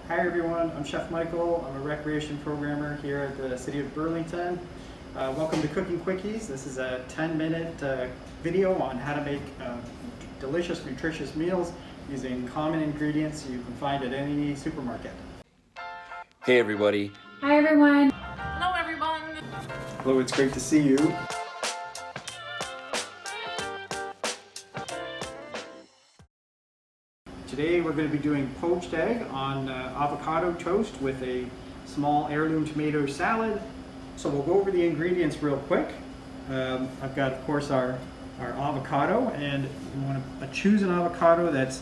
Hi everyone, I'm Chef Michael. I'm a recreation programmer here at the City of Burlington. Welcome to Cooking Quickies. This is a 10-minute video on how to make delicious, nutritious meals using common ingredients you can find at any supermarket. Hey everybody. Hi everyone. Hello everyone. Hello, it's great to see you. Today we're going to be doing poached egg on avocado toast with a small heirloom tomato salad. So we'll go over the ingredients real quick. I've got, of course, our avocado, and you want to choose an avocado that's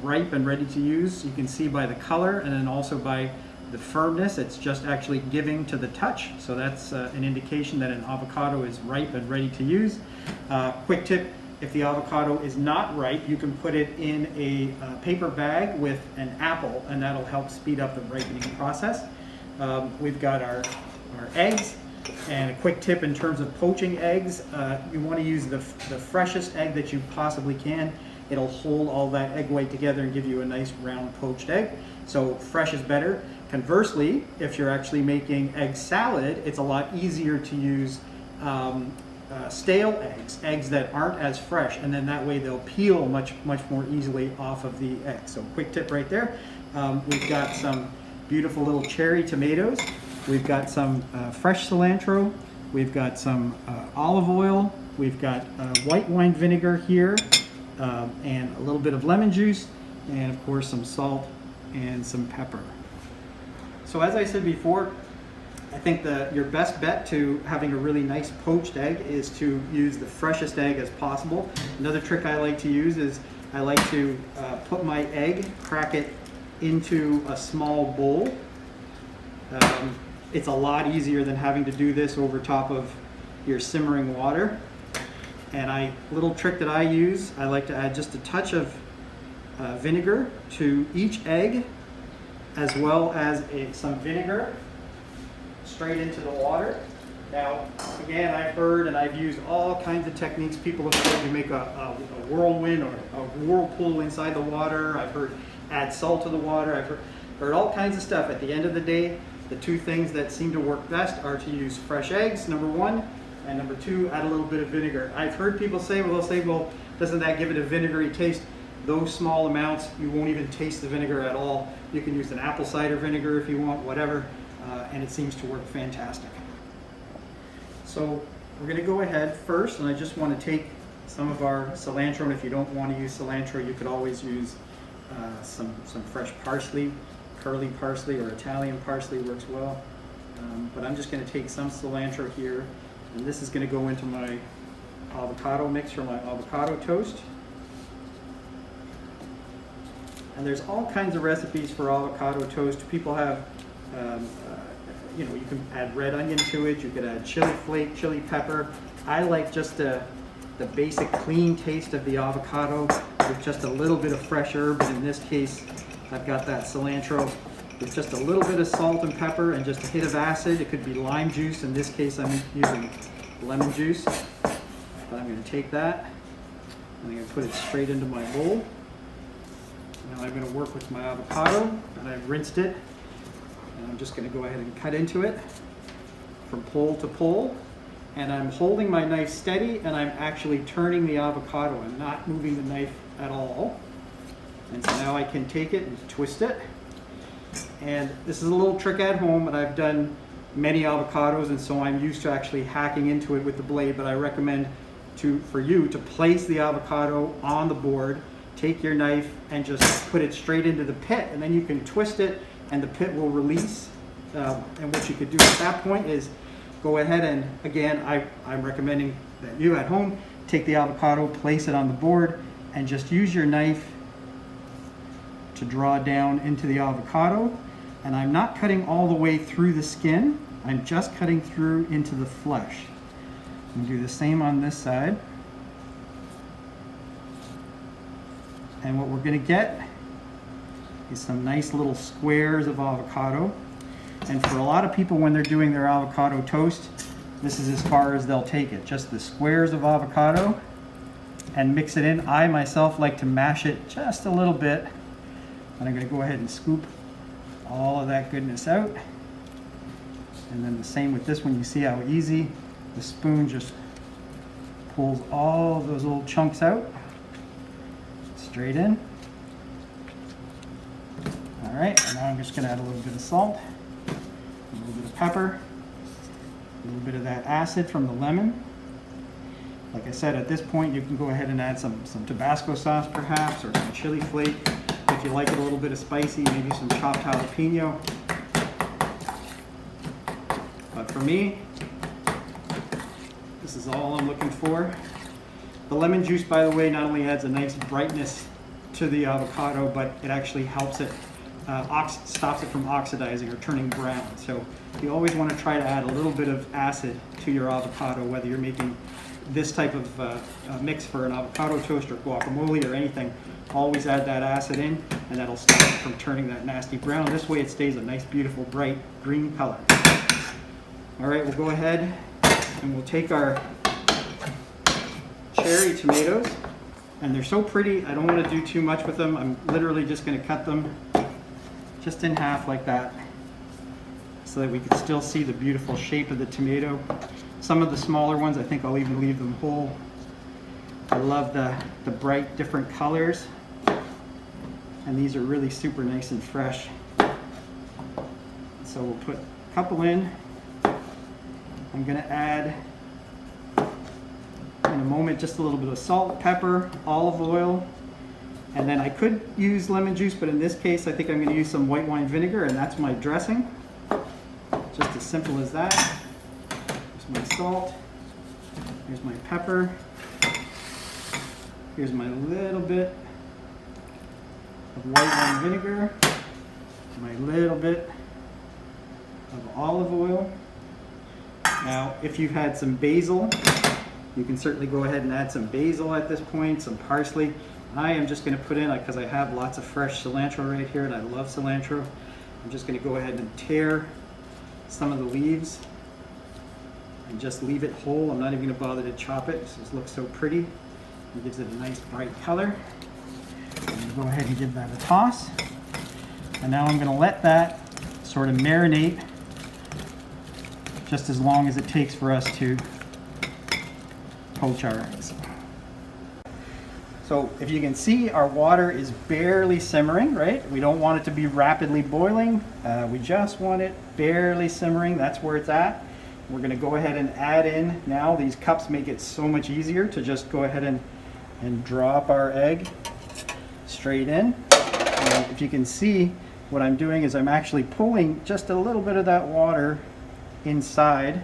ripe and ready to use. You can see by the color and then also by the firmness, it's just actually giving to the touch. So that's an indication that an avocado is ripe and ready to use. Quick tip. If the avocado is not ripe, you can put it in a paper bag with an apple, and that'll help speed up the ripening process. We've got our eggs, and a quick tip in terms of poaching eggs, you want to use the freshest egg that you possibly can. It'll hold all that egg white together and give you a nice round poached egg. So fresh is better. Conversely, if you're actually making egg salad, it's a lot easier to use stale eggs that aren't as fresh, and then that way they'll peel much more easily off of the egg. So quick tip right there. We've got some beautiful little cherry tomatoes. We've got some fresh cilantro. We've got some olive oil. We've got white wine vinegar here, and a little bit of lemon juice, and of course some salt and some pepper. So as I said before, I think your best bet to having a really nice poached egg is to use the freshest egg as possible. Another trick I like to use is I like to put my egg, crack it into a small bowl. It's a lot easier than having to do this over top of your simmering water. And little trick that I use, I like to add just a touch of vinegar to each egg, as well as some vinegar straight into the water. Now, again, I've heard and I've used all kinds of techniques. People have said you make a whirlwind or a whirlpool inside the water. I've heard add salt to the water. I've heard all kinds of stuff. At the end of the day, the two things that seem to work best are to use fresh eggs, number one, and number two, add a little bit of vinegar. I've heard people say, well, doesn't that give it a vinegary taste? Those small amounts, you won't even taste the vinegar at all. You can use an apple cider vinegar if you want, whatever. And it seems to work fantastic. So we're going to go ahead first, and I just want to take some of our cilantro, and if you don't want to use cilantro, you could always use some fresh parsley. Curly parsley or Italian parsley works well. But I'm just going to take some cilantro here, and this is going to go into my avocado mix for my avocado toast. And there's all kinds of recipes for avocado toast. People have you can add red onion to it, you could add chili flake, chili pepper. I like just the basic clean taste of the avocado with just a little bit of fresh herb, and in this case I've got that cilantro with just a little bit of salt and pepper and just a hit of acid. It could be lime juice, in this case I'm using lemon juice. But I'm going to take that and I'm going to put it straight into my bowl. Now I'm going to work with my avocado, and I've rinsed it. And I'm just going to go ahead and cut into it from pole to pole. And I'm holding my knife steady, and I'm actually turning the avocado. I'm not moving the knife at all. And so now I can take it and twist it. And this is a little trick at home, and I've done many avocados, and so I'm used to actually hacking into it with the blade, but I recommend for you to place the avocado on the board, take your knife and just put it straight into the pit, and then you can twist it and the pit will release. And what you could do at that point is go ahead and, again, I'm recommending that you at home take the avocado, place it on the board, and just use your knife to draw down into the avocado. And I'm not cutting all the way through the skin, I'm just cutting through into the flesh. And do the same on this side. And what we're going to get is some nice little squares of avocado. And for a lot of people, when they're doing their avocado toast, this is as far as they'll take it. Just the squares of avocado and mix it in. I myself like to mash it just a little bit. And I'm going to go ahead and scoop all of that goodness out. And then the same with this one. You see how easy the spoon just pulls all of those little chunks out. Straight in. All right, and now I'm just gonna add a little bit of salt, a little bit of pepper, a little bit of that acid from the lemon. Like I said, at this point you can go ahead and add some Tabasco sauce perhaps, or some chili flake. If you like it a little bit of spicy, maybe some chopped jalapeno. But for me, this is all I'm looking for. The lemon juice, by the way, not only adds a nice brightness to the avocado, but it actually helps it, stops it from oxidizing or turning brown. So you always want to try to add a little bit of acid to your avocado, whether you're making this type of mix for an avocado toast or guacamole or anything. Always add that acid in, and that'll stop it from turning that nasty brown. This way it stays a nice, beautiful, bright green color. All right, we'll go ahead and we'll take our cherry tomatoes, and they're so pretty. I don't want to do too much with them. I'm literally just going to cut them just in half like that, so that we can still see the beautiful shape of the tomato. Some of the smaller ones, I think I'll even leave them whole. I love the bright different colors, and these are really super nice and fresh. So we'll put a couple in. I'm going to add in a moment just a little bit of salt, pepper, olive oil, and then I could use lemon juice, but in this case I think I'm going to use some white wine vinegar, and that's my dressing. Just as simple as that. Here's my salt, here's my pepper, here's my little bit of white wine vinegar, my little bit of olive oil. Now, if you've had some basil, you can certainly go ahead and add some basil at this point, some parsley. I am just going to put in, because I have lots of fresh cilantro right here, and I love cilantro. I'm just going to go ahead and tear some of the leaves and just leave it whole. I'm not even going to bother to chop it. It just looks so pretty. It gives it a nice bright color. I'm going to go ahead and give that a toss. And now I'm going to let that sort of marinate just as long as it takes for us to poach our eggs. So if you can see, our water is barely simmering, right? We don't want it to be rapidly boiling. We just want it barely simmering. That's where it's at. We're going to go ahead and add in now. These cups make it so much easier to just go ahead and drop our egg straight in. And if you can see, what I'm doing is I'm actually pulling just a little bit of that water inside,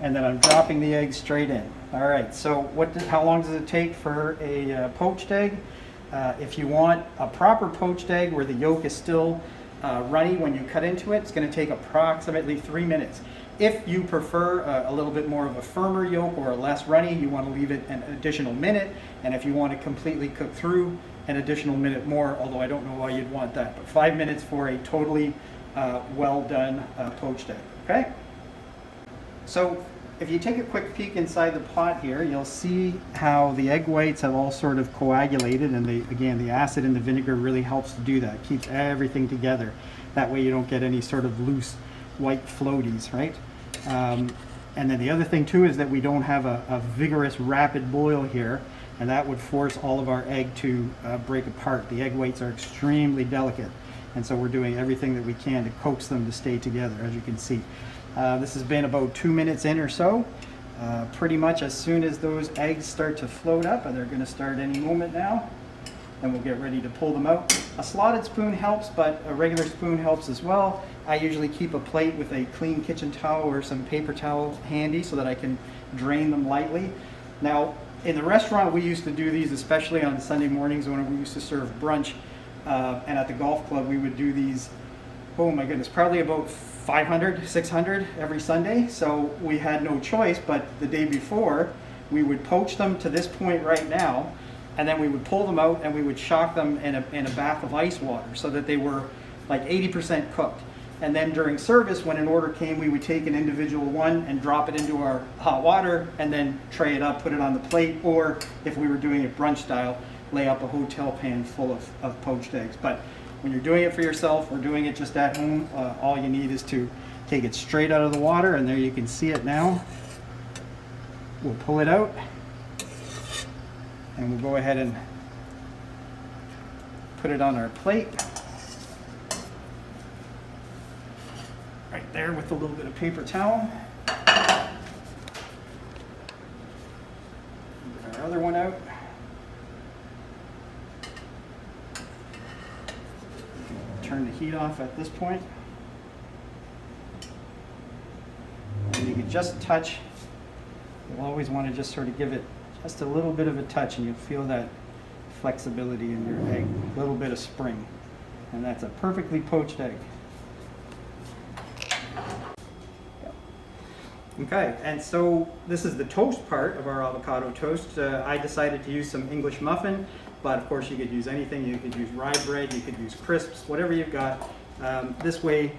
and then I'm dropping the egg straight in. All right, so how long does it take for a poached egg? If you want a proper poached egg where the yolk is still runny when you cut into it, it's going to take approximately 3 minutes. If you prefer a little bit more of a firmer yolk or a less runny, you want to leave it an additional minute. And if you want to completely cook through, an additional minute more, although I don't know why you'd want that. But 5 minutes for a totally well done poached egg. Okay? So if you take a quick peek inside the pot here, you'll see how the egg whites have all sort of coagulated, and again, the acid in the vinegar really helps to do that. It keeps everything together. That way you don't get any sort of loose white floaties, right? And then the other thing too is that we don't have a vigorous rapid boil here, and that would force all of our egg to break apart. The egg whites are extremely delicate, and so we're doing everything that we can to coax them to stay together, as you can see. This has been about 2 minutes in or so. Pretty much as soon as those eggs start to float up, and they're going to start any moment now, and we'll get ready to pull them out. A slotted spoon helps, but a regular spoon helps as well. I usually keep a plate with a clean kitchen towel or some paper towel handy so that I can drain them lightly. Now, in the restaurant, we used to do these, especially on Sunday mornings when we used to serve brunch, and at the golf club we would do these, oh my goodness, probably about 500, 600 every Sunday. So we had no choice, but the day before we would poach them to this point right now, and then we would pull them out and we would shock them in a bath of ice water so that they were like 80% cooked. And then during service, when an order came, we would take an individual one and drop it into our hot water and then tray it up, put it on the plate, or if we were doing it brunch style, lay up a hotel pan full of poached eggs. But when you're doing it for yourself or doing it just at home, all you need is to take it straight out of the water, and there you can see it now. We'll pull it out, and we'll go ahead and put it on our plate. Right there with a little bit of paper towel. Get our other one out. Turn the heat off at this point. And you can just touch. You'll always want to just sort of give it just a little bit of a touch, and you'll feel that flexibility in your egg, a little bit of spring. And that's a perfectly poached egg. Okay, and so this is the toast part of our avocado toast. I decided to use some English muffin, but of course you could use anything. You could use rye bread, you could use crisps, whatever you've got. This way,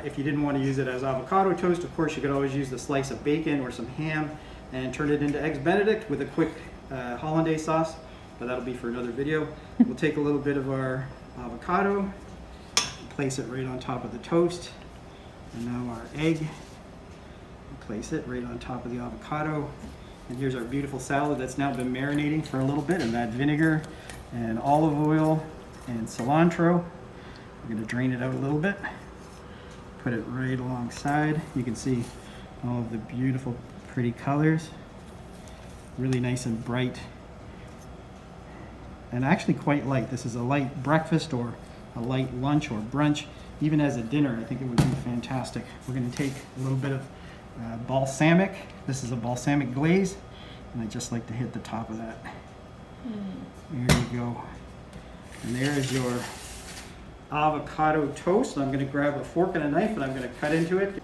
if you didn't want to use it as avocado toast, of course you could always use a slice of bacon or some ham and turn it into eggs Benedict with a quick hollandaise sauce, but that'll be for another video. We'll take a little bit of our avocado, place it right on top of the toast, and now our egg. Place it right on top of the avocado, and here's our beautiful salad that's now been marinating for a little bit in that vinegar and olive oil and cilantro. We're going to drain it out a little bit, put it right alongside. You can see all of the beautiful pretty colors, really nice and bright, and actually quite light. This is a light breakfast or a light lunch or brunch. Even as a dinner, I think it would be fantastic. We're going to take a little bit of balsamic. This is a balsamic glaze, and I just like to hit the top of that. There you go. And there is your avocado toast. I'm going to grab a fork and a knife, and I'm going to cut into it.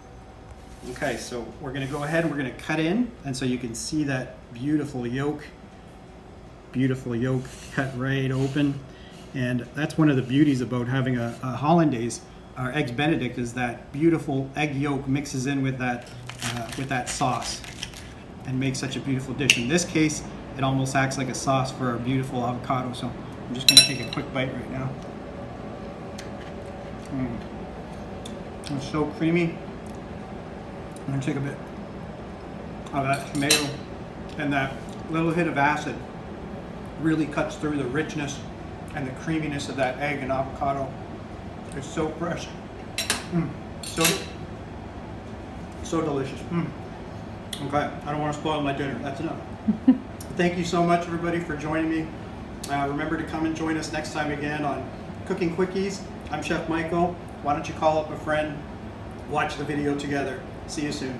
Okay, so we're going to go ahead and we're going to cut in, and so you can see that beautiful yolk cut right open. And that's one of the beauties about having a hollandaise, our eggs Benedict, is that beautiful egg yolk mixes in with that sauce and makes such a beautiful dish. In this case, it almost acts like a sauce for our beautiful avocado. So I'm just going to take a quick bite right now. It's so creamy. I'm going to take a bit of that tomato, and that little hit of acid really cuts through the richness and the creaminess of that egg and avocado. It's so fresh. So delicious. Okay, I don't want to spoil my dinner. That's enough. Thank you so much, everybody, for joining me. Remember to come and join us next time again on Cooking Quickies. I'm Chef Michael. Why don't you call up a friend, watch the video together. See you soon.